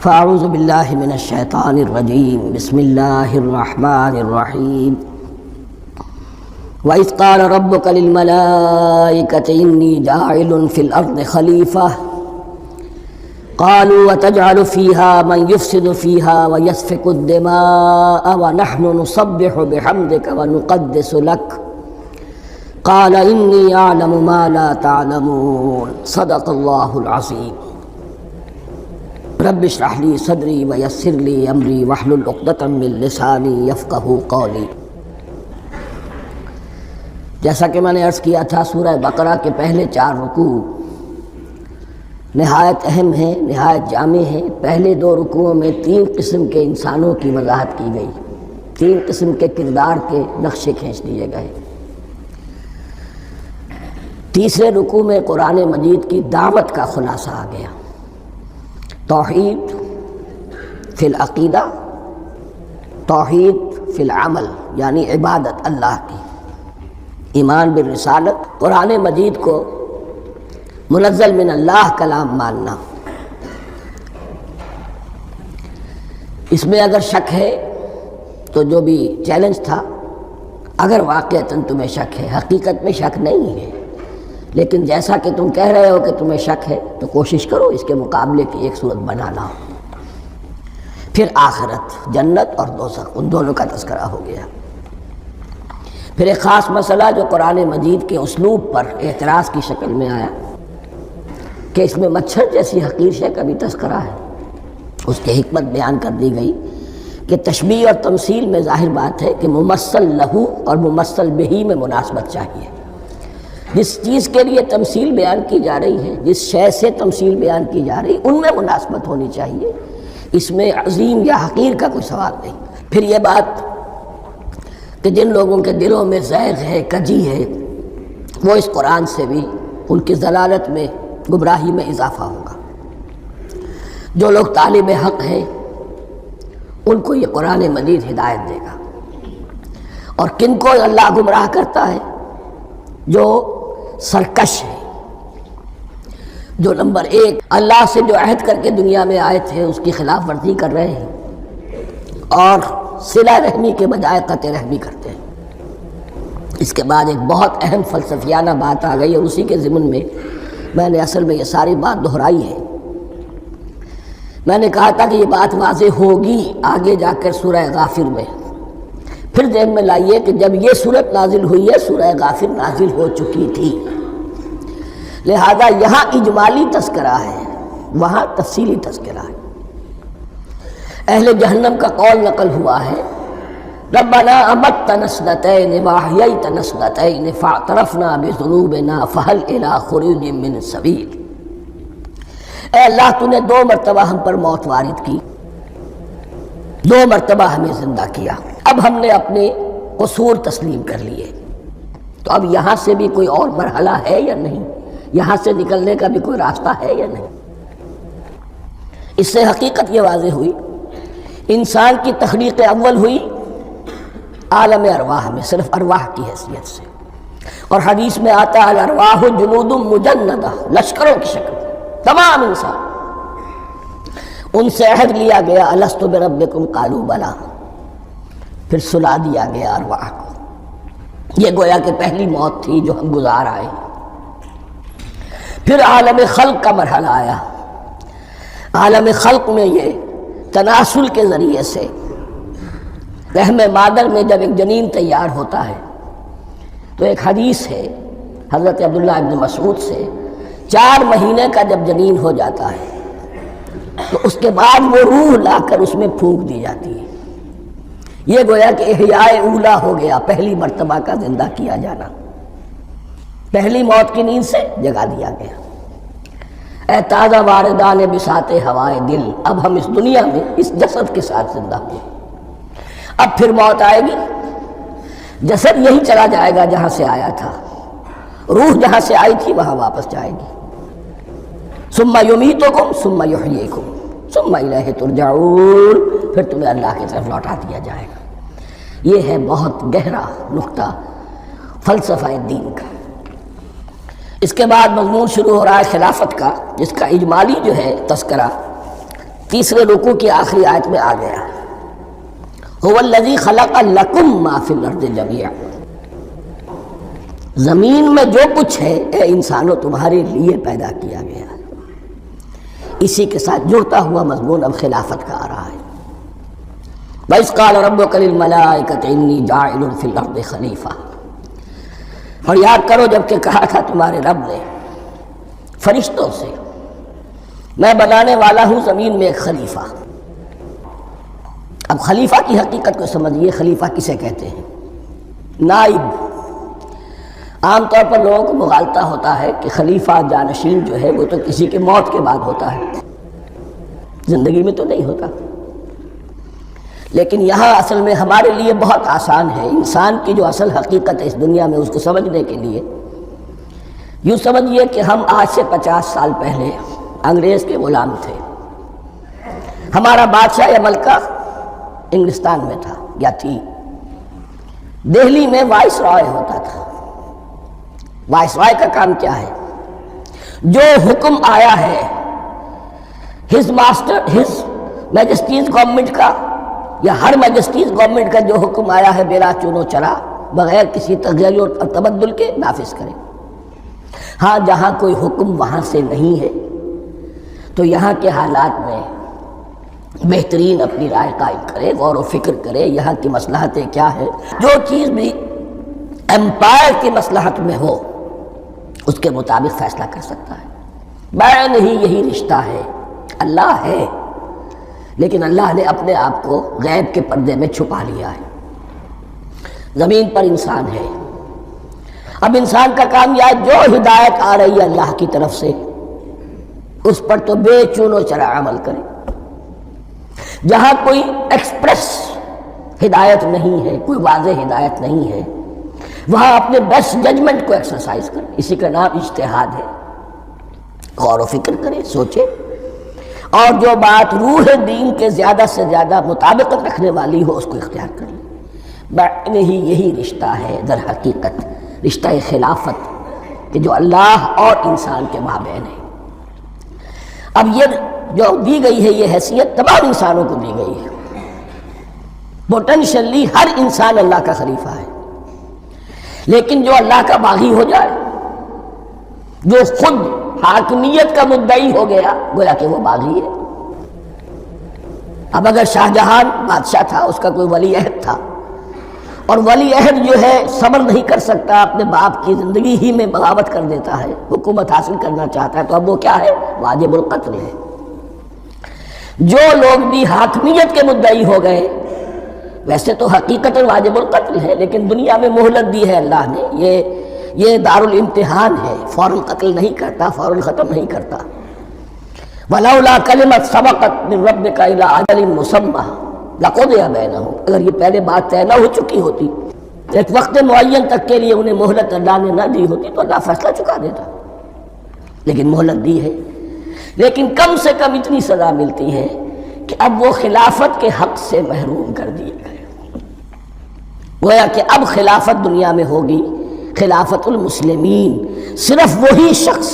فاعوذ باللہ من الشیطان الرجیم بسم اللہ الرحمن الرحیم وَإِذْ قَالَ رَبُّكَ لِلْمَلَائِكَةِ إِنِّي جَاعِلٌ فِي الْأَرْضِ خَلِيفَةً قَالُوا وَتَجْعَلُ فِيهَا مَنْ يُفْسِدُ فِيهَا وَيَسْفِكُ الدِّمَاءَ وَنَحْنُ نُسَبِّحُ بِحَمْدِكَ وَنُقَدِّسُ لَكَ قَالَ إِنِّي أَعْلَمُ مَا لَا تَعْلَمُونَ صدق اللہ العظیم۔ رب اشرح لي صدری ویسر لي امری واحلل عقدۃ من لسانی یفقہوا قولی۔ جیسا کہ میں نے عرض کیا تھا، سورہ بقرہ کے پہلے 4 رکوع نہایت اہم ہیں، نہایت جامع ہیں۔ پہلے 2 رکوعوں میں 3 قسم کے انسانوں کی وضاحت کی گئی، 3 قسم کے کردار کے نقشے کھینچ دیے گئے۔ تیسرے رکوع میں قرآن مجید کی دعوت کا خلاصہ آ گیا، توحید فی العقیدہ، توحید فی العمل، یعنی عبادت اللہ کی، ایمان بالرسالت، قرآن مجید کو منزل من اللہ کلام ماننا۔ اس میں اگر شک ہے تو جو بھی چیلنج تھا، اگر واقعتاً تمہیں شک ہے، حقیقت میں شک نہیں ہے، لیکن جیسا کہ تم کہہ رہے ہو کہ تمہیں شک ہے تو کوشش کرو اس کے مقابلے کی ایک صورت بنا لاؤ۔ پھر آخرت، جنت اور دوزخ، ان دونوں کا تذکرہ ہو گیا۔ پھر ایک خاص مسئلہ جو قرآن مجید کے اسلوب پر اعتراض کی شکل میں آیا کہ اس میں مچھر جیسی حقیر شے کا بھی تذکرہ ہے، اس کی حکمت بیان کر دی گئی کہ تشبیہ اور تمثیل میں ظاہر بات ہے کہ ممثل لہو اور ممثل بہی میں مناسبت چاہیے۔ جس چیز کے لیے تمثیل بیان کی جا رہی ہے، جس شے سے تمثیل بیان کی جا رہی ہے، ان میں مناسبت ہونی چاہیے، اس میں عظیم یا حقیر کا کوئی سوال نہیں۔ پھر یہ بات کہ جن لوگوں کے دلوں میں زیغ ہے، کجی ہے، وہ اس قرآن سے بھی ان کی ضلالت میں، گمراہی میں اضافہ ہوگا۔ جو لوگ طالب حق ہیں ان کو یہ قرآن مجید ہدایت دے گا، اور کن کو اللہ گمراہ کرتا ہے؟ جو سرکش ہے، جو نمبر 1 اللہ سے جو عہد کر کے دنیا میں آئے تھے اس کی خلاف ورزی کر رہے ہیں، اور صلہ رحمی کے بجائے قطع رحمی کرتے ہیں۔ اس کے بعد ایک بہت اہم فلسفیانہ بات آ گئی، اور اسی کے ضمن میں میں نے اصل میں یہ ساری بات دہرائی ہے۔ میں نے کہا تھا کہ یہ بات واضح ہوگی آگے جا کر سورہ غافر میں۔ پھر ذہن میں لائیے کہ جب یہ صورت نازل ہوئی ہے، سورہ غافر نازل ہو چکی تھی، لہذا یہاں اجمالی تذکرہ ہے، وہاں تفصیلی تذکرہ ہے۔ اہل جہنم کا قول نقل ہوا ہے، ربنا امتنا اثنتین واحییتنا اثنتین فاعترفنا بذنوبنا فہل الی خروج من سبیل۔ اے اللہ، تو نے 2 مرتبہ ہم پر موت وارد کی، 2 مرتبہ ہمیں زندہ کیا، اب ہم نے اپنے قصور تسلیم کر لیے، تو اب یہاں سے بھی کوئی اور مرحلہ ہے یا نہیں؟ یہاں سے نکلنے کا بھی کوئی راستہ ہے یا نہیں؟ اس سے حقیقت یہ واضح ہوئی، انسان کی تخلیق اول ہوئی عالم ارواح میں، صرف ارواح کی حیثیت سے، اور حدیث میں آتا ہے الارواح جنود مجندہ، لشکروں کی شکل، تمام انسان۔ ان سے عہد لیا گیا الست بربکم قالوا بلی، پھر سلا دیا گیا ارواح کو۔ یہ گویا کہ پہلی موت تھی جو ہم گزار آئے۔ پھر عالم خلق کا مرحلہ آیا۔ عالم خلق میں یہ تناسل کے ذریعے سے رحم مادر میں جب ایک جنین تیار ہوتا ہے تو ایک حدیث ہے حضرت عبداللہ ابن مسعود سے، 4 مہینے کا جب جنین ہو جاتا ہے تو اس کے بعد وہ روح لا کر اس میں پھونک دی جاتی ہے۔ یہ گویا کہ احیاء اولا ہو گیا، پہلی مرتبہ کا زندہ کیا جانا، پہلی موت کی نیند سے جگا دیا گیا۔ اے تازہ واردان بساط ہوائے دل، اب ہم اس دنیا میں اس جسد کے ساتھ زندہ ہوئے، اب پھر موت آئے گی، جسد یہی چلا جائے گا جہاں سے آیا تھا، روح جہاں سے آئی تھی وہاں واپس جائے گی۔ ثم یمیتکم ثم یحییکم ثم الیہ ترجعون، پھر تمہیں اللہ کی طرف لوٹا دیا جائے گا۔ یہ ہے بہت گہرا نقطہ فلسفہ دین کا۔ اس کے بعد مضمون شروع ہو رہا ہے خلافت کا، جس کا اجمالی جو ہے تذکرہ تیسرے رکوع کی آخری آیت میں آ گیا، هو الذی خلق لکم ما فی الارض جمیعا، زمین میں جو کچھ ہے اے انسانوں تمہارے لیے پیدا کیا گیا ہے۔ اسی کے ساتھ جڑتا ہوا مضمون اب خلافت کا آ رہا ہے۔ وَإِذْ قَالَ رَبُّكَ لِلْمَلَائِكَةِ إِنِّي جَاعِلٌ فِي الْأَرْضِ خَلِيفَةً، اور یاد کرو جب کہ کہا تھا تمہارے رب نے فرشتوں سے، میں بنانے والا ہوں زمین میں ایک خلیفہ۔ اب خلیفہ کی حقیقت کو سمجھیے، خلیفہ کسے کہتے ہیں؟ نائب۔ عام طور پر لوگوں کو مغالطہ ہوتا ہے کہ خلیفہ جانشین جو ہے وہ تو کسی کے موت کے بعد ہوتا ہے، زندگی میں تو نہیں ہوتا۔ لیکن یہاں اصل میں ہمارے لیے بہت آسان ہے، انسان کی جو اصل حقیقت ہے اس دنیا میں اس کو سمجھنے کے لیے یوں سمجھیے کہ ہم آج سے 50 سال پہلے انگریز کے غلام تھے، ہمارا بادشاہ یا ملکہ انگلستان میں تھا یا تھی، دہلی میں وائس رائے ہوتا تھا۔ وائس رائے کا کام کیا ہے؟ جو حکم آیا ہے ہز میجسٹیز گورنمنٹ کا یا ہر میجسٹیز گورنمنٹ کا جو حکم آیا ہے بلا چون و چرا، بغیر کسی تغیر اور تبدل کے نافذ کرے۔ ہاں جہاں کوئی حکم وہاں سے نہیں ہے تو یہاں کے حالات میں بہترین اپنی رائے قائم کرے، غور و فکر کرے، یہاں کی مصلحتیں کیا ہے، جو چیز بھی امپائر کی مصلحت میں ہو اس کے مطابق فیصلہ کر سکتا ہے۔ بین ہی یہی رشتہ ہے، اللہ ہے لیکن اللہ نے اپنے آپ کو غیب کے پردے میں چھپا لیا ہے۔ زمین پر انسان ہے، اب انسان کا کام یہ ہے جو ہدایت آ رہی ہے اللہ کی طرف سے اس پر تو بے چون و چرا عمل کرے۔ جہاں کوئی ایکسپریس ہدایت نہیں ہے، کوئی واضح ہدایت نہیں ہے، وہاں اپنے بیسٹ ججمنٹ کو ایکسرسائز کرے، اسی کا نام اجتہاد ہے۔ غور و فکر کرے، سوچے، اور جو بات روح دین کے زیادہ سے زیادہ مطابقت رکھنے والی ہو اس کو اختیار کر لے۔ بین ہی یہی رشتہ ہے در حقیقت رشتہ خلافت کہ جو اللہ اور انسان کے مابین ہے۔ اب یہ جو دی گئی ہے یہ حیثیت تمام انسانوں کو دی گئی ہے، پوٹینشلی ہر انسان اللہ کا خلیفہ ہے، لیکن جو اللہ کا باغی ہو جائے، جو خود حاکمیت کا مدعی ہو گیا، گویا کہ وہ باغی ہے۔ اب اگر شاہجہان بادشاہ تھا، اس کا کوئی ولی عہد تھا، اور ولی عہد جو ہے صبر نہیں کر سکتا، اپنے باپ کی زندگی ہی میں بغاوت کر دیتا ہے، حکومت حاصل کرنا چاہتا ہے، تو اب وہ کیا ہے؟ واجب القتل ہے۔ جو لوگ بھی حاکمیت کے مدعی ہو گئے، ویسے تو حقیقت واجب القتل ہے لیکن دنیا میں مہلت دی ہے اللہ نے، یہ دارالامتحان ہے، فوراً قتل نہیں کرتا، فوراً ختم نہیں کرتا۔ وَلَوْلَا كَلِمَةٌ سَبَقَتْ مِن رَبِّكَ إِلَىٰ أَجَلٍ مُّسَمًّى لَقُضِيَ بَيْنَهُمْ، اگر یہ پہلے بات طے نہ ہو چکی ہوتی، ایک وقت معین تک کے لیے انہیں مہلت اللہ نے نہ دی ہوتی تو اللہ فیصلہ چکا دیتا، لیکن مہلت دی ہے۔ لیکن کم سے کم اتنی سزا ملتی ہے کہ اب وہ خلافت کے حق سے محروم کر دیے گئے۔ گویا کہ اب خلافت دنیا میں ہوگی خلافت المسلمین، صرف وہی شخص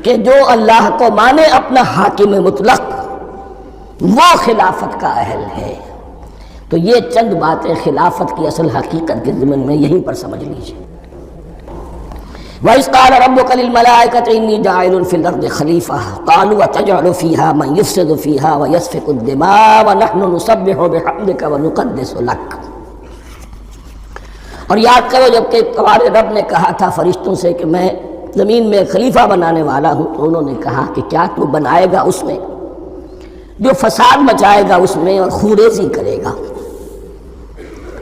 کہ جو اللہ کو مانے اپنا حاکم مطلق، وہ خلافت کا اہل ہے۔ تو یہ چند باتیں خلافت کی اصل حقیقت کے ضمن میں یہیں پر سمجھ لیجیے۔ وَإِذْ قَالَ رَبُّكَ لِلْمَلَائِكَةِ إِنِّي جَاعِلٌ فِي الْأَرْضِ خَلِيفَةً قَالُوا أَتَجْعَلُ فِيهَا مَن يُفْسِدُ فِيهَا وَيَسْفِكُ الدِّمَاءَ وَنَحْنُ نُسَبِّحُ بِحَمْدِكَ وَنُقَدِّسُ لَكَ۔ اور یاد کرو جب کہ تمہارے رب نے کہا تھا فرشتوں سے کہ میں زمین میں خلیفہ بنانے والا ہوں، تو انہوں نے کہا کہ کیا تو بنائے گا اس میں جو فساد مچائے گا اس میں اور خوریزی کرے گا۔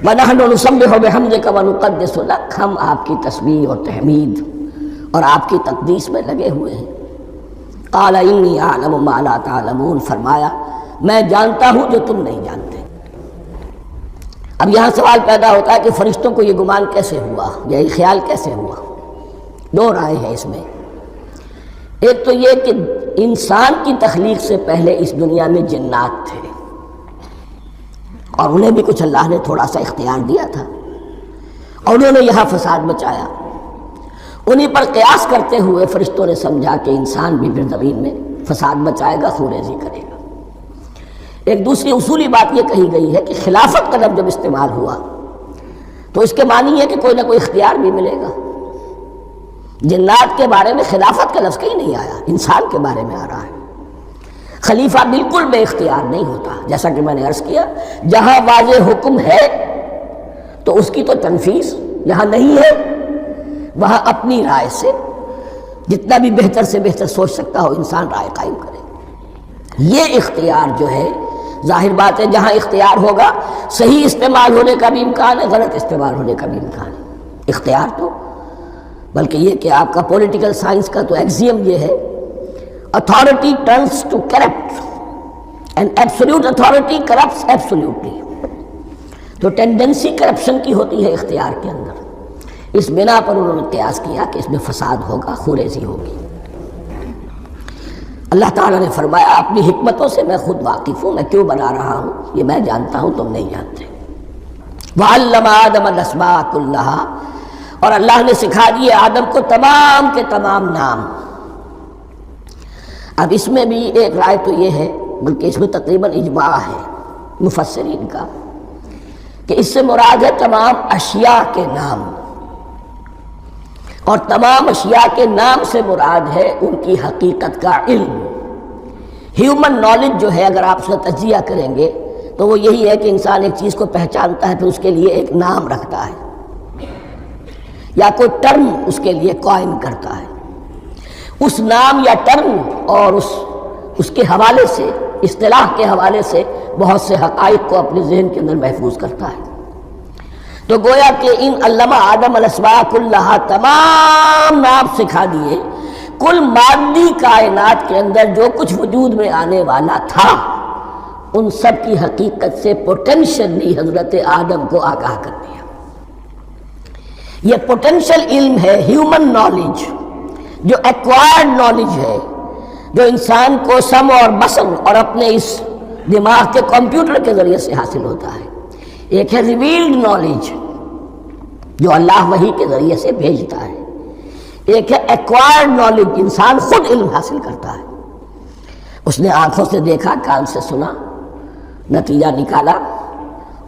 وَنَحْنُ نُسَبِّحُ بِحَمْدِكَ وَنُقَدِّسُ لَكَ، ہم آپ کی تسبیح اور تحمید اور آپ کی تقدیس میں لگے ہوئے ہیں۔ قَالَ إِنِّي أَعْلَمُ مَا لَا تَعْلَمُونَ، فرمایا میں جانتا ہوں جو تم نہیں جانتے۔ اب یہاں سوال پیدا ہوتا ہے کہ فرشتوں کو یہ گمان کیسے ہوا، یہ خیال کیسے ہوا؟ دو رائے ہیں اس میں۔ ایک تو یہ کہ انسان کی تخلیق سے پہلے اس دنیا میں جنات تھے اور انہیں بھی کچھ اللہ نے تھوڑا سا اختیار دیا تھا اور انہوں نے یہاں فساد مچایا۔ انہی پر قیاس کرتے ہوئے فرشتوں نے سمجھا کہ انسان بھی پھر زمین میں فساد مچائے گا، خوریزی کرے گا۔ ایک دوسری اصولی بات یہ کہی گئی ہے کہ خلافت کا لفظ جب استعمال ہوا تو اس کے معنی ہے کہ کوئی نہ کوئی اختیار بھی ملے گا۔ جنات کے بارے میں خلافت کا لفظ کہیں نہیں آیا، انسان کے بارے میں آ رہا ہے۔ خلیفہ بالکل بے اختیار نہیں ہوتا، جیسا کہ میں نے عرض کیا، جہاں واضح حکم ہے تو اس کی تو تنفیذ، جہاں نہیں ہے وہاں اپنی رائے سے جتنا بھی بہتر سے بہتر سوچ سکتا ہو انسان رائے قائم کرے۔ یہ اختیار جو ہے، ظاہر بات ہے جہاں اختیار ہوگا صحیح استعمال ہونے کا بھی امکان ہے، غلط استعمال ہونے کا بھی امکان ہے۔ اختیار تو بلکہ یہ کہ آپ کا پولیٹیکل سائنس کا تو ایکزیم یہ ہے، authority turns to corrupt and absolute authority corrupts absolutely۔ تو ٹینڈنسی کرپشن کی ہوتی ہے اختیار کے اندر، اس بنا پر انہوں نے قیاس کیا کہ اس میں فساد ہوگا، خوریزی ہوگی۔ اللہ تعالیٰ نے فرمایا اپنی حکمتوں سے میں خود واقف ہوں، میں کیوں بنا رہا ہوں یہ میں جانتا ہوں، تم نہیں جانتے۔ وَعَلَّمَ آدَمَ الْأَسْمَاءَ كُلَّهَا، اور اللہ نے سکھا دیے آدم کو تمام کے تمام نام۔ اب اس میں بھی ایک رائے تو یہ ہے، بلکہ اس میں تقریباً اجماع ہے مفسرین کا، کہ اس سے مراد ہے تمام اشیاء کے نام، اور تمام اشیاء کے نام سے مراد ہے ان کی حقیقت کا علم۔ ہیومن نالج جو ہے، اگر آپ اس کا تجزیہ کریں گے تو وہ یہی ہے کہ انسان ایک چیز کو پہچانتا ہے، پھر اس کے لیے ایک نام رکھتا ہے یا کوئی ٹرم اس کے لیے قائم کرتا ہے۔ اس نام یا ٹرم اور اس کے حوالے سے، اصطلاح کے حوالے سے بہت سے حقائق کو اپنے ذہن کے اندر محفوظ کرتا ہے۔ تو گویا کہ ان علمہ آدم الاسماء کلہا، تمام نام سکھا دیے کل مادی کائنات کے اندر جو کچھ وجود میں آنے والا تھا، ان سب کی حقیقت سے پوٹینشلی حضرت آدم کو آگاہ کر دیا۔ یہ پوٹینشل علم ہے، ہیومن نالج، جو ایکوائرڈ نالج ہے، جو انسان کو سمع اور بصر اور اپنے اس دماغ کے کمپیوٹر کے ذریعے سے حاصل ہوتا ہے۔ ایک ہے ریویلڈ نالج جو اللہ وحی کے ذریعے سے بھیجتا ہے، ایک ہے ایکوائرڈ نالج، انسان خود علم حاصل کرتا ہے۔ اس نے آنکھوں سے دیکھا، کان سے سنا، نتیجہ نکالا،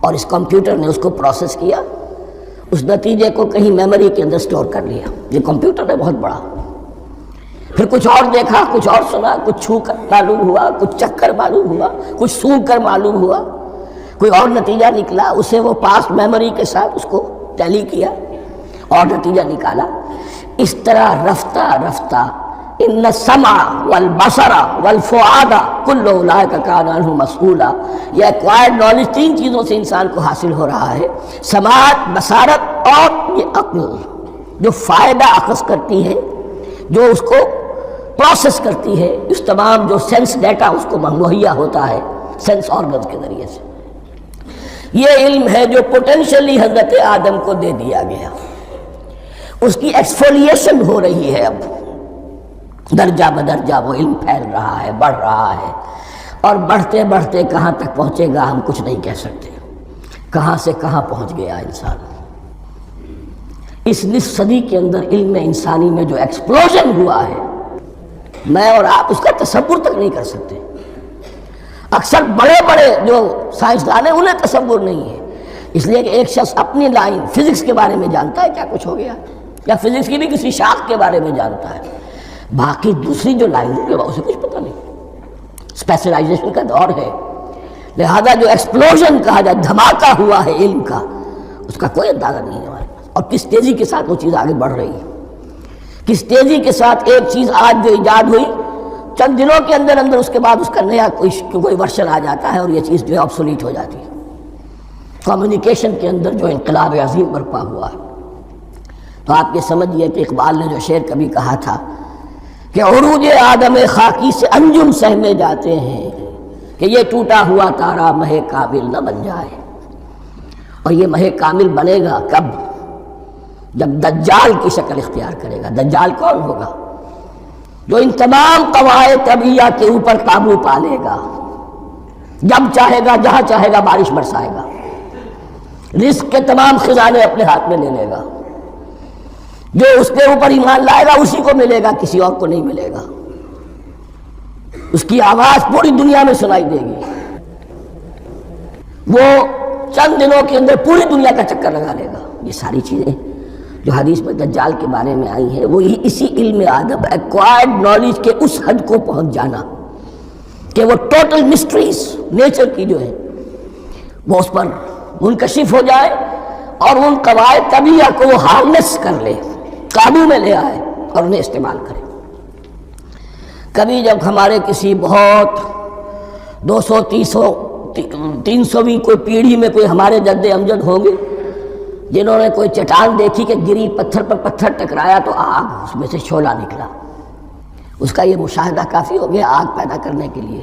اور اس کمپیوٹر نے اس کو پروسیس کیا، اس نتیجے کو کہیں میموری کے اندر سٹور کر لیا۔ یہ کمپیوٹر ہے بہت بڑا۔ پھر کچھ اور دیکھا، کچھ اور سنا، کچھ چھو کر معلوم ہوا، کچھ چکھ کر معلوم ہوا، کچھ سونگھ کر معلوم ہوا، کوئی اور نتیجہ نکلا، اسے وہ پاس میموری کے ساتھ اس کو ٹیلی کیا اور نتیجہ نکالا۔ اس طرح رفتہ رفتہ ان السمع والبصر والفؤاد کل اولئک کان عنہ مسئولا، یہ ایکوائرڈ نالج تین چیزوں سے انسان کو حاصل ہو رہا ہے، سماعت، بصارت اور یہ عقل، جو فائدہ اخذ کرتی ہے، جو اس کو پروسیس کرتی ہے، اس تمام جو سینس ڈیٹا اس کو مہیا ہوتا ہے سینس آرگنز کے ذریعے سے۔ یہ علم ہے جو پوٹینشلی حضرت آدم کو دے دیا گیا، اس کی ایکسفولیشن ہو رہی ہے، اب درجہ بدرجہ وہ علم پھیل رہا ہے، بڑھ رہا ہے، اور بڑھتے بڑھتے کہاں تک پہنچے گا ہم کچھ نہیں کہہ سکتے، کہاں سے کہاں پہنچ گیا انسان۔ اس نصف صدی کے اندر علم انسانی میں جو ایکسپلوژن ہوا ہے، میں اور آپ اس کا تصور تک نہیں کر سکتے۔ اکثر بڑے بڑے جو سائنسدان ہیں انہیں تصور نہیں ہے، اس لیے کہ ایک شخص اپنی لائن فزکس کے بارے میں جانتا ہے کیا کچھ ہو گیا، یا فزکس کی بھی کسی شاخ کے بارے میں جانتا ہے، باقی دوسری جو لائن ہے اسے کچھ پتہ نہیں۔ اسپیشلائزیشن کا دور ہے، لہذا جو ایکسپلوژن کہا جائے، دھماکہ ہوا ہے علم کا، اس کا کوئی اندازہ نہیں ہے ہمارے پاس، اور کس تیزی کے ساتھ وہ چیز آگے بڑھ رہی ہے، کس تیزی کے ساتھ ایک چیز آج جو ایجاد ہوئی چند دنوں کے اندر اندر اس کے بعد اس کا نیا کوئی ورشن آ جاتا ہے اور یہ چیز جو ہے آبسولیٹ ہو جاتی ہے۔ کمیونیکیشن کے اندر جو انقلاب عظیم برپا ہوا ہے، تو آپ یہ سمجھیے کہ اقبال نے جو شعر کبھی کہا تھا کہ عروج آدم خاکی سے انجم سہمے جاتے ہیں، کہ یہ ٹوٹا ہوا تارا مہ کامل نہ بن جائے۔ اور یہ مہ کامل بنے گا کب؟ جب دجال کی شکل اختیار کرے گا۔ دجال کون ہوگا؟ جو ان تمام قواعد طبیعہ کے اوپر قابو پا لے گا، جب چاہے گا جہاں چاہے گا بارش برسائے گا، رزق کے تمام خزانے اپنے ہاتھ میں لے لے گا، جو اس کے اوپر ایمان لائے گا اسی کو ملے گا، کسی اور کو نہیں ملے گا، اس کی آواز پوری دنیا میں سنائی دے گی۔ وہ چند دنوں کے اندر پوری دنیا کا چکر لگا لے گا۔ یہ ساری چیزیں جو حدیث میں دجال کے بارے میں آئی ہیں وہ اسی علم آدم ایکوائرڈ نالج کے اس حد کو پہنچ جانا کہ وہ ٹوٹل مسٹریز نیچر کی جو ہے وہ اس پر منکشف ہو جائے اور ان قواعد طبیعہ کو وہ ہارنس کر لے، قابو میں لے آئے اور انہیں استعمال کرے۔ کبھی جب ہمارے کسی بہت 200-300ویں کوئی پیڑھی میں کوئی ہمارے جد امجد ہوں گے جنہوں نے کوئی چٹان دیکھی کہ گری، پتھر پر پتھر ٹکرایا تو آگ اس میں سے شعلہ نکلا، اس کا یہ مشاہدہ کافی ہو گیا آگ پیدا کرنے کے لیے۔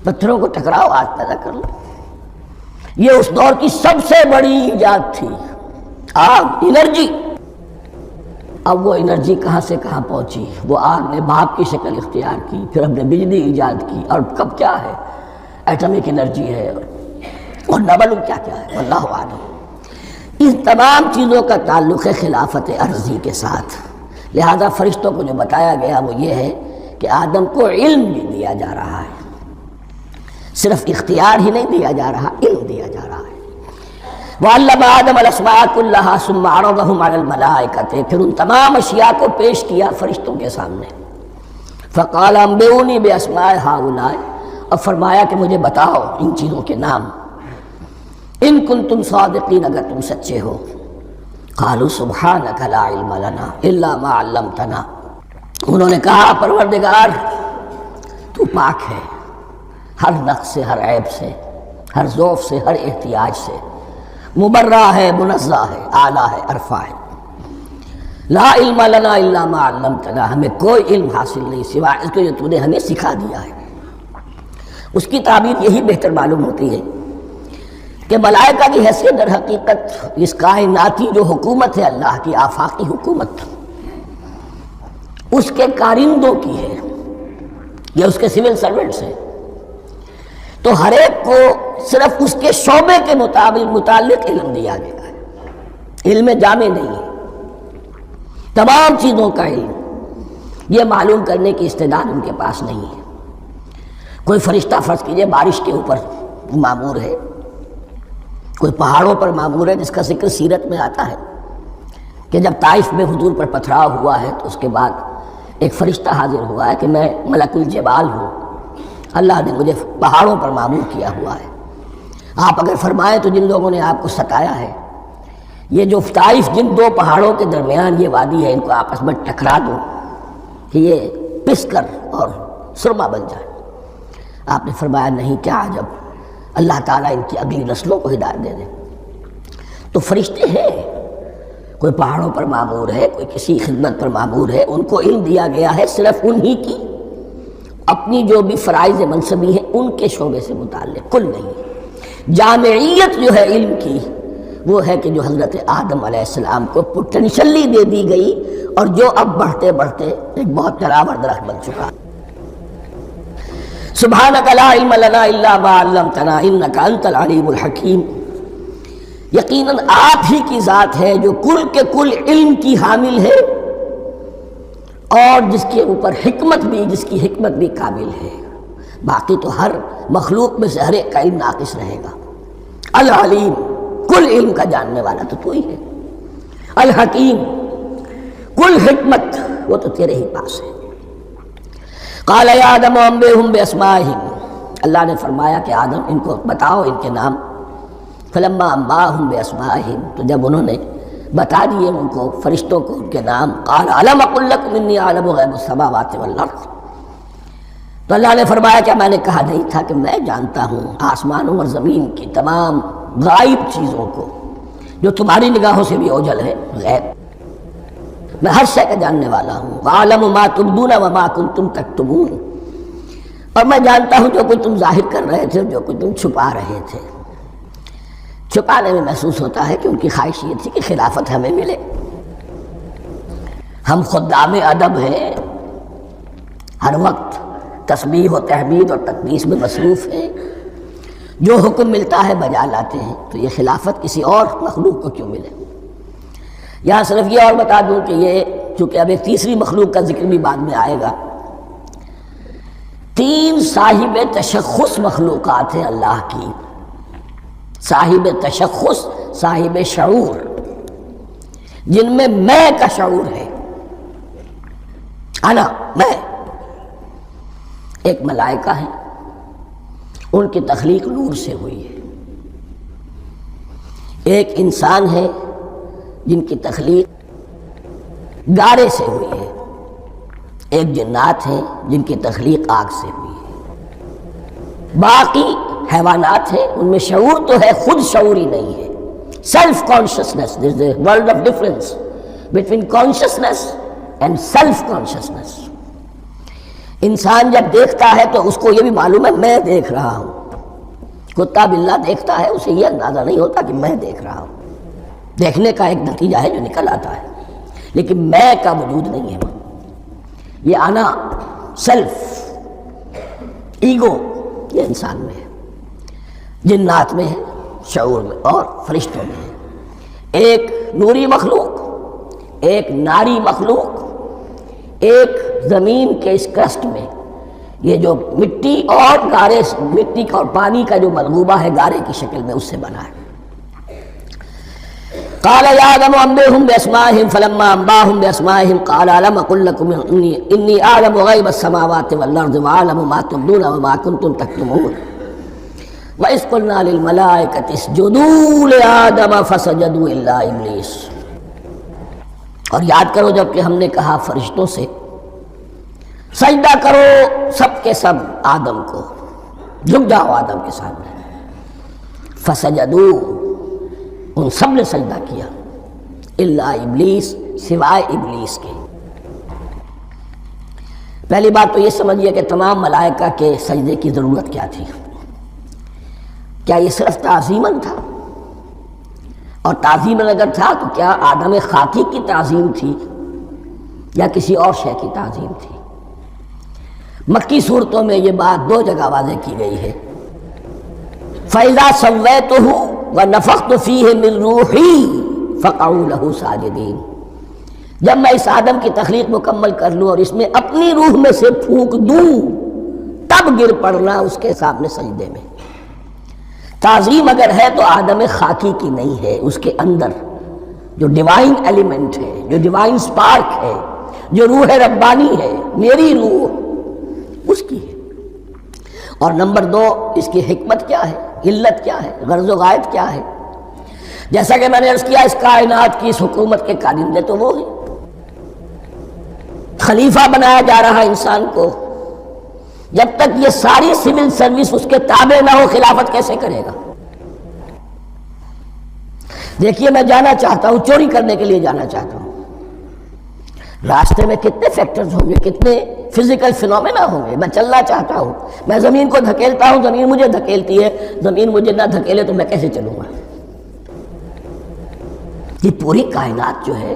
پتھروں کو ٹکراؤ، آگ پیدا کر لو۔ یہ اس دور کی سب سے بڑی ایجاد تھی، آگ، انرجی۔ اب وہ انرجی کہاں سے کہاں پہنچی؟ وہ آگ نے بھاپ کی شکل اختیار کی، پھر ہم نے بجلی ایجاد کی، اور کب کیا ہے ایٹمک انرجی ہے اور نہ معلوم کیا کیا ہے، واللہ اعلم۔ اس تمام چیزوں کا تعلق ہے خلافت ارضی کے ساتھ۔ لہذا فرشتوں کو جو بتایا گیا وہ یہ ہے کہ آدم کو علم بھی دیا جا رہا ہے، صرف اختیار ہی نہیں دیا جا رہا، علم دیا جا رہا ہے۔ وَعَلَّمَ آدَمَ الْأَسْمَاءَ كُلَّهَا ثُمَّ عَرَضَهُمْ عَلَى الْمَلَائِكَةِ، پھر ان تمام اشیاء کو پیش کیا فرشتوں کے سامنے۔ فَقَالَ أَنبِئُونِي بِأَسْمَاءِ هَؤُلَاءِ، اور فرمایا کہ مجھے بتاؤ ان چیزوں کے نام، ان کنتم صادقین، اگر تم سچے ہو۔ قالوا سبحانک لا علم لنا الا ما علمتنا، انہوں نے کہا پروردگار تو پاک ہے ہر نقص سے، ہر عیب سے، ہر ضعف سے، ہر احتیاج سے، مبرہ ہے، منزہ ہے، اعلیٰ ہے، ارفع ہے۔ لا علم لنا الا ما علمتنا، ہمیں کوئی علم حاصل نہیں سوائے اس کے جو تو نے ہمیں سکھا دیا ہے۔ اس کی تعبیر یہی بہتر معلوم ہوتی ہے کہ ملائکہ کی حیثیت در حقیقت اس کائناتی جو حکومت ہے اللہ کی، آفاقی حکومت، اس کے کارندوں کی ہے، یا اس کے سول سرونٹس ہیں۔ تو ہر ایک کو صرف اس کے شعبے کے متعلق علم دیا گیا ہے، علم جامع نہیں ہے، تمام چیزوں کا علم یہ معلوم کرنے کی استعداد ان کے پاس نہیں ہے۔ کوئی فرشتہ فرض کیجئے بارش کے اوپر مامور ہے، کوئی پہاڑوں پر مامور ہے، جس کا ذکر سیرت میں آتا ہے کہ جب طائف میں حضور پر پتھراؤ ہوا ہے تو اس کے بعد ایک فرشتہ حاضر ہوا ہے کہ میں ملک الجبال ہوں، اللہ نے مجھے پہاڑوں پر مامور کیا ہوا ہے، آپ اگر فرمائیں تو جن لوگوں نے آپ کو ستایا ہے، یہ جو طائف جن دو پہاڑوں کے درمیان یہ وادی ہے، ان کو آپس میں ٹکرا دو کہ یہ پس کر اور سرما بن جائے۔ آپ نے فرمایا نہیں، کیا عجب، اللہ تعالیٰ ان کی اگلی نسلوں کو ہدایت دے دے۔ تو فرشتے ہیں، کوئی پہاڑوں پر مامور ہے، کوئی کسی خدمت پر مامور ہے، ان کو علم دیا گیا ہے صرف انہی کی اپنی جو بھی فرائض منصبی ہیں ان کے شعبے سے متعلق، کل نہیں۔ جامعیت جو ہے علم کی وہ ہے کہ جو حضرت آدم علیہ السلام کو پوٹینشلی دے دی گئی اور جو اب بڑھتے بڑھتے ایک بہت تراور درخت بن چکا۔ سبحانک لا علم لنا الا ما علمتنا انک انت العلیم الحکیم، یقیناً آپ ہی کی ذات ہے جو کل کے کل علم کی حامل ہے اور جس کے اوپر حکمت بھی، جس کی حکمت بھی کامل ہے، باقی تو ہر مخلوق میں سے ہر ایک کا علم ناقص رہے گا۔ العلیم، کل علم کا جاننے والا تو ہی ہے، الحکیم، کل حکمت وہ تو تیرے ہی پاس ہے۔ قال یا آدم انبئہم باسمائہم، اللہ نے فرمایا کہ آدم ان کو بتاؤ ان کے نام۔ فلما انباہم باسمائہم، تو جب انہوں نے بتا دیے ان کو، فرشتوں کو، ان کے نام، قال الم اقل لکم انی اعلم غیب السماوات والارض، تو اللہ نے فرمایا کہ میں نے کہا نہیں تھا کہ میں جانتا ہوں آسمانوں اور زمین کی تمام غائب چیزوں کو جو تمہاری نگاہوں سے بھی اوجھل ہے، غیب، میں ہر شے کا جاننے والا ہوں۔ وَأَعْلَمُ مَا تُبْدُونَ وَمَا كُنْتُمْ تَكْتُمُونَ، اور میں جانتا ہوں جو کچھ تم ظاہر کر رہے تھے، جو کچھ تم چھپا رہے تھے۔ چھپانے میں محسوس ہوتا ہے کہ ان کی خواہش یہ تھی کہ خلافت ہمیں ملے، ہم خدام ادب ہیں، ہر وقت تسبیح و تحمید اور تقدیس میں مصروف ہیں، جو حکم ملتا ہے بجا لاتے ہیں، تو یہ خلافت کسی اور مخلوق کو کیوں ملے؟ یہاں صرف یہ اور بتا دوں کہ یہ چونکہ اب ایک تیسری مخلوق کا ذکر بھی بعد میں آئے گا، 3 صاحب تشخص مخلوقات ہیں اللہ کی، صاحب تشخص، صاحب شعور، جن میں میں کا شعور ہے، انا، میں۔ ایک ملائکہ ہے، ان کی تخلیق نور سے ہوئی ہے۔ ایک انسان ہے جن کی تخلیق گارے سے ہوئی ہے۔ ایک جنات ہیں جن کی تخلیق آگ سے ہوئی ہے۔ باقی حیوانات ہیں، ان میں شعور تو ہے، خود شعوری نہیں ہے۔ Self consciousness, there is a world of difference between consciousness and self consciousness. انسان جب دیکھتا ہے تو اس کو یہ بھی معلوم ہے میں دیکھ رہا ہوں۔ کتا بلہ دیکھتا ہے، اسے یہ اندازہ نہیں ہوتا کہ میں دیکھ رہا ہوں۔ دیکھنے کا ایک نتیجہ ہے جو نکل آتا ہے، لیکن میں کا وجود نہیں ہے۔ یہ انا، سیلف، ایگو، یہ انسان میں ہے، جنات میں ہے، شعور میں اور فرشتوں میں ہے۔ ایک نوری مخلوق، ایک ناری مخلوق، ایک زمین کے اس کرسٹ میں، یہ جو مٹی اور گارے، مٹی کا اور پانی کا جو ملغوبہ ہے گارے کی شکل میں، اس سے بنا ہے۔ قال يا آدم انبئهم باسمائهم فلما انباهم باسمائهم قال الم اقل لكم اني اعلم غيب السماوات والارض واعلم ما تبدون وما كنتم تكتمون واذ قلنا للملائكه اسجدوا لآدم فسجدوا الا ابلیس۔ اور یاد کرو جب کہ ہم نے کہا فرشتوں سے سجدہ کرو سب کے سب آدم کو، جھک جاؤ آدم کے سامنے، فسجدوا، ان سب نے سجدہ کیا، الا ابلیس، سوائے ابلیس کے۔ پہلی بات تو یہ سمجھیے کہ تمام ملائکہ کے سجدے کی ضرورت کیا تھی؟ کیا یہ صرف تعظیماً تھا؟ اور تعظیماً اگر تھا تو کیا آدم خاکی کی تعظیم تھی یا کسی اور شے کی تعظیم تھی؟ مکی صورتوں میں یہ بات دو جگہ واضح کی گئی ہے۔ فَإِذَا سَوَّيْتُهُ وَنَفَخْتُ فِيهِ مِن رُوحِي فَقَعُوا لَهُ سَاجِدِينَ۔ جب میں اس آدم کی تخلیق مکمل کر لوں اور اس میں اپنی روح میں سے پھونک دوں، تب گر پڑنا اس کے سامنے سجدے میں۔ تعظیم اگر ہے تو آدم خاکی کی نہیں ہے، اس کے اندر جو ڈیوائن ایلیمنٹ ہے، جو ڈیوائن سپارک ہے، جو روح ربانی ہے، میری روح، اس کی ہے۔ اور نمبر دو، اس کی حکمت کیا ہے، علت کیا ہے، غرض و غایت کیا ہے؟ جیسا کہ میں نے عرض کیا، اس کائنات کی اس حکومت کے کارندے تو وہ ہیں۔ خلیفہ بنایا جا رہا انسان کو، جب تک یہ ساری سول سروس اس کے تابع نہ ہو، خلافت کیسے کرے گا؟ دیکھیے میں جانا چاہتا ہوں، چوری کرنے کے لیے جانا چاہتا ہوں، راستے میں کتنے فیکٹرز ہوں گے، کتنے فزیکل فینومینا ہوں گے۔ میں چلنا چاہتا ہوں، میں زمین کو دھکیلتا ہوں، زمین مجھے دھکیلتی ہے، زمین مجھے نہ دھکیلے تو میں کیسے چلوں گا؟ یہ پوری کائنات جو ہے،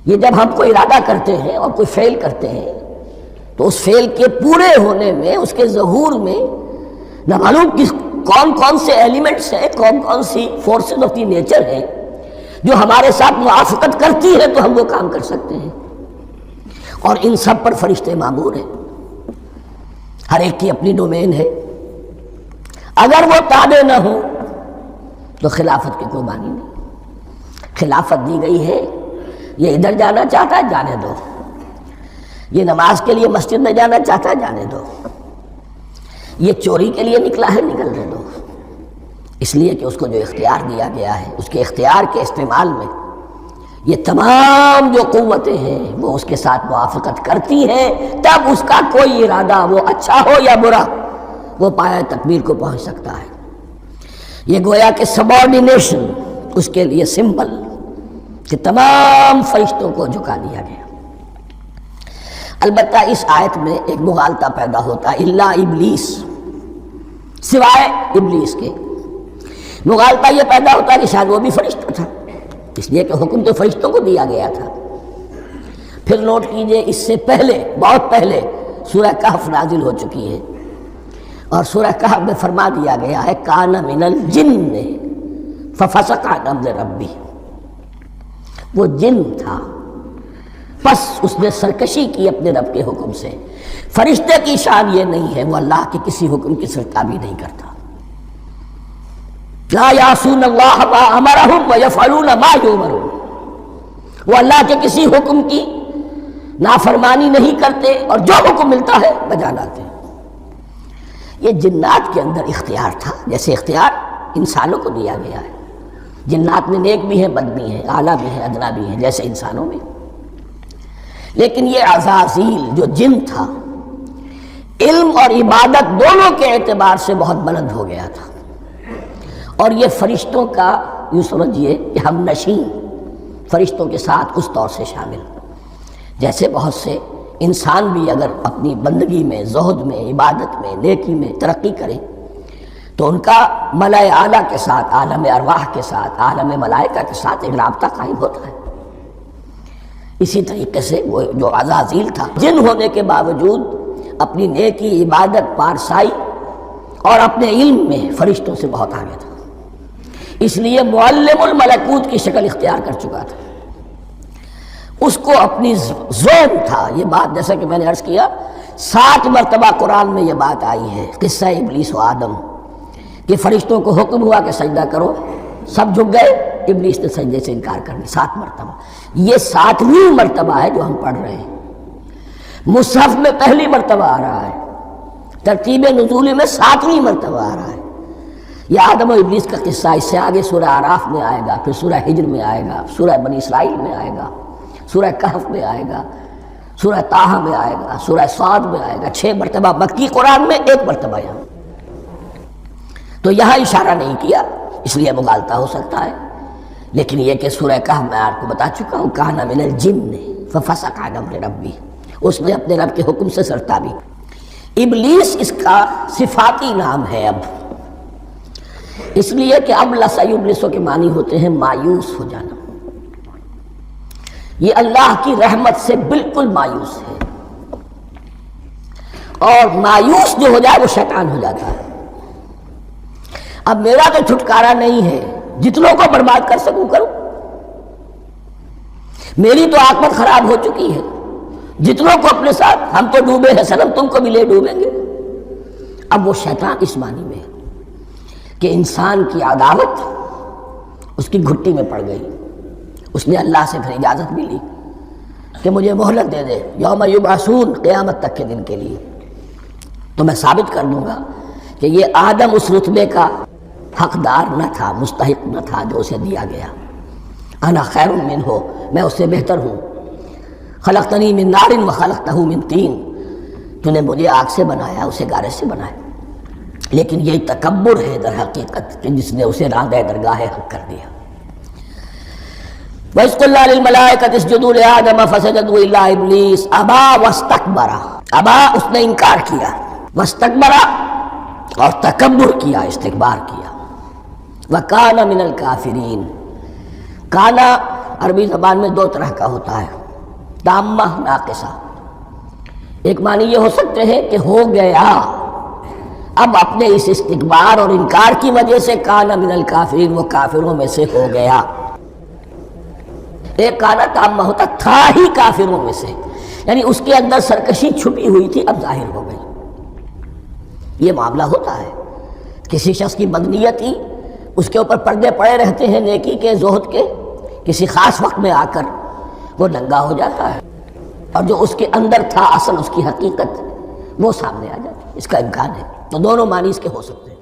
یہ جب ہم کوئی ارادہ کرتے ہیں اور کوئی فعل کرتے ہیں تو اس فعل کے پورے ہونے میں، اس کے ظہور میں نہ معلوم کون کون سے ایلیمنٹس ہیں، کون کون سی فورسز آف دی نیچر ہیں جو ہمارے ساتھ موافقت کرتی ہے تو ہم وہ کام کر سکتے ہیں۔ اور ان سب پر فرشتے مامور ہیں، ہر ایک کی اپنی ڈومین ہے۔ اگر وہ تابع نہ ہو تو خلافت کی کوئی معنی نہیں۔ خلافت دی گئی ہے، یہ ادھر جانا چاہتا ہے جانے دو، یہ نماز کے لیے مسجد میں جانا چاہتا ہے جانے دو، یہ چوری کے لیے نکلا ہے نکلنے دو، اس لیے کہ اس کو جو اختیار دیا گیا ہے، اس کے اختیار کے استعمال میں یہ تمام جو قوتیں ہیں وہ اس کے ساتھ موافقت کرتی ہیں، تب اس کا کوئی ارادہ، وہ اچھا ہو یا برا، وہ پایہ تکمیل کو پہنچ سکتا ہے۔ یہ گویا کہ سبارڈینیشن اس کے لیے سمبل کہ تمام فرشتوں کو جھکا دیا گیا۔ البتہ اس آیت میں ایک مغالطہ پیدا ہوتا ہے، الا ابلیس، سوائے ابلیس کے۔ مغالطہ یہ پیدا ہوتا ہے کہ شاید وہ بھی فرشتہ تھا، اس لیے کہ حکم تو فرشتوں کو دیا گیا تھا۔ پھر نوٹ کیجئے، اس سے پہلے، بہت پہلے سورہ کہف نازل ہو چکی ہے، اور سورہ کہف میں فرما دیا گیا ہے کان من الجن ففسق عن امر ربی، وہ جن تھا پس اس نے سرکشی کی اپنے رب کے حکم سے۔ فرشتے کی شان یہ نہیں ہے، وہ اللہ کے کسی حکم کی سرتابی نہیں کرتا۔ لا یعصون اللہ ما امرہم ویفعلون ما یؤمرون، وہ اللہ کے کسی حکم کی نافرمانی نہیں کرتے اور جو حکم ملتا ہے بجا لاتے ہیں۔ یہ جنات کے اندر اختیار تھا، جیسے اختیار انسانوں کو دیا گیا ہے۔ جنات میں نیک بھی ہیں، بد بھی ہیں، اعلیٰ بھی ہیں، ادنا بھی ہیں، جیسے انسانوں میں۔ لیکن یہ عزازیل جو جن تھا، علم اور عبادت دونوں کے اعتبار سے بہت بلند ہو گیا تھا، اور یہ فرشتوں کا یوں سمجھیے کہ ہم نشین، فرشتوں کے ساتھ اس طور سے شامل، جیسے بہت سے انسان بھی اگر اپنی بندگی میں، زہد میں، عبادت میں، نیکی میں ترقی کریں تو ان کا ملائے اعلیٰ کے ساتھ، عالم ارواح کے ساتھ، عالم ملائکہ کے ساتھ ایک رابطہ قائم ہوتا ہے۔ اسی طریقے سے وہ جو عزازیل تھا، جن ہونے کے باوجود اپنی نیکی، عبادت، پارسائی اور اپنے علم میں فرشتوں سے بہت آگے تھا، اس لیے معلم الملکوت کی شکل اختیار کر چکا تھا۔ اس کو اپنی زون تھا یہ بات، جیسا کہ میں نے عرض کیا 7 مرتبہ قرآن میں یہ بات آئی ہے، قصہ ابلیس و آدم، کہ فرشتوں کو حکم ہوا کہ سجدہ کرو، سب جھک گئے، ابلیس نے سجدے سے انکار کر دیا 7 مرتبہ۔ یہ 7ویں مرتبہ ہے جو ہم پڑھ رہے ہیں، مصحف میں پہلی مرتبہ آ رہا ہے، ترتیب نزولی میں 7ویں مرتبہ آ رہا ہے۔ یہ آدم و ابلیس کا قصہ اس سے آگے سورہ اعراف میں آئے گا، پھر سورہ ہجر میں آئے گا، سورہ بنی اسرائیل میں آئے گا، سورہ کہف میں آئے گا، سورہ طٰہٰ میں آئے گا، سورہ صاد میں آئے گا، 6 مرتبہ مکی قرآن میں، 1 مرتبہ یہاں۔ تو یہاں اشارہ نہیں کیا، اس لیے مغالطہ ہو سکتا ہے، لیکن یہ کہ سورہ کہف میں آپ کو بتا چکا ہوں، کان من الجن ففسق عن امر ربہ، اس نے اپنے رب کے حکم سے سرتابی۔ ابلیس اس کا صفاتی نام ہے اب، اس لیے کہ ابلس یبلس کے معنی ہوتے ہیں مایوس ہو جانا، یہ اللہ کی رحمت سے بالکل مایوس ہے، اور مایوس جو ہو جائے وہ شیطان ہو جاتا ہے۔ اب میرا تو چھٹکارا نہیں ہے، جتنوں کو برباد کر سکوں کروں، میری تو عاقبت خراب ہو چکی ہے، جتنوں کو اپنے ساتھ، ہم تو ڈوبے ہیں صنم، تم کو بھی لے ڈوبیں گے۔ اب وہ شیطان اس معنی میں کہ انسان کی عداوت اس کی گھٹی میں پڑ گئی، اس نے اللہ سے پھر اجازت بھی لی کہ مجھے مہلت دے دے، یوم یبعثون، قیامت تک کے دن کے لیے، تو میں ثابت کر دوں گا کہ یہ آدم اس رتبے کا حقدار نہ تھا، مستحق نہ تھا جو اسے دیا گیا۔ انا خیر منہ، میں اس سے بہتر ہوں، خلقتنی من نار وخلقتہ من طین، تو نے مجھے آگ سے بنایا، اسے گارے سے بنایا۔ لیکن یہ تکبر ہے در حقیقت کہ جس نے اسے راندہ درگاہ حق کر دیا۔ وَإِذْ قُلْنَا لِلْمَلَائِكَةِ اسْجُدُوا لِآدَمَ فَسَجَدُوا إِلَّا إِبْلِيسَ أَبَىٰ وَاسْتَكْبَرَ، ابا اس نے انکار کیا، واستکبر اور تکبر کیا، استکبار کیا، وَكَانَ مِنَ الْكَافِرِينَ۔ کانا عربی زبان میں 2 طرح کا ہوتا ہے، تامہ، ناقصہ۔ ایک معنی یہ ہو سکتے ہیں کہ ہو گیا، اب اپنے اس استکبار اور انکار کی وجہ سے کانا من الکافرین، وہ کافروں میں سے ہو گیا۔ ایک کانا تامہ ہوتا تھا ہی کافروں میں سے، یعنی اس کے اندر سرکشی چھپی ہوئی تھی، اب ظاہر ہو گئی۔ یہ معاملہ ہوتا ہے، کسی شخص کی بدنیتی اس کے اوپر پردے پڑے رہتے ہیں نیکی کے، زہد کے، کسی خاص وقت میں آ کر وہ ننگا ہو جاتا ہے، اور جو اس کے اندر تھا اصل، اس کی حقیقت وہ سامنے آ جاتی ہے۔ اس کا امکان ہے، تو دونوں معنی اس کے ہو سکتے ہیں۔